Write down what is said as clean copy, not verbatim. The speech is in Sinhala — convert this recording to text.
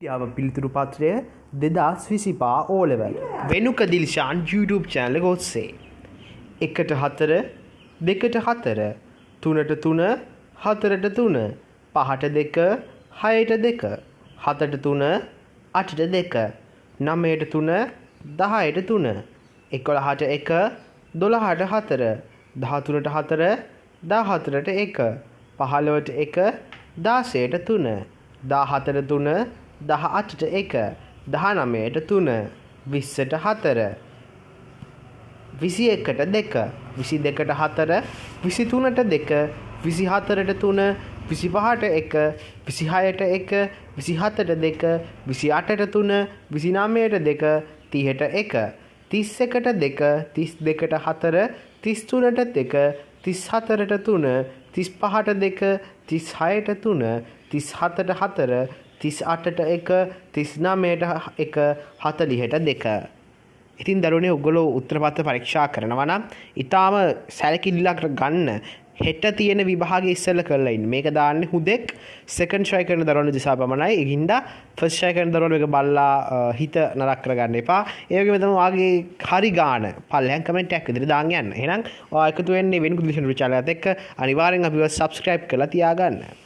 යාව පිළිතුරු පත්‍රය 2025 O level වෙනුක Dilshan YouTube channel එක ඔස්සේ 1ට 4 2ට 4 3ට 3 4ට 3 5ට 2 6ට 2 7ට 3 8ට 2 9ට 3 10ට 3 11ට 1 12ට 4 13ට 4 14ට 1 15ට 1 16ට 3 17ට 3 18ට 1 19ට 3 20ට 4 21ට 2 22ට 4 23ට 2 24ට 3 25ට 1 26ට 1 27ට 2 28ට 3 29ට 2 30ට 1 31ට 2 32ට 4 33ට 2 34ට 3 35ට 2 36ට 3 37ට 4 38ට 1 39ට 1 40ට 2 ඉතින් දරුවනේ ඔයගොල්ලෝ උත්තර පත්‍ර පරීක්ෂා කරනවා නම් ඊටාම සැලකිල්ලක් ගන්න හෙට තියෙන විභාගය ඉස්සෙල්ලා කරලා ඉන්න. මේක දාන්නේ හුදෙක් සෙකන්ඩ් try කරන දරුවන්ට දිසා පමණයි. ඒකින්ද ෆස්ට් try කරන දරුවෝ මේක බලලා හිත නරක කරගන්න එපා. ඒ වගේම තමයි ඔයාගේ හරි ගාන පල්ලෙහාන් කමෙන්ට් එකක් විදිහට දාන්න යන්න. එහෙනම් ඔයා එකතු වෙන්නේ වෙනුක දිලිෂන් channel එකත් එක්ක අනිවාර්යෙන් අපිව subscribe කරලා තියාගන්න.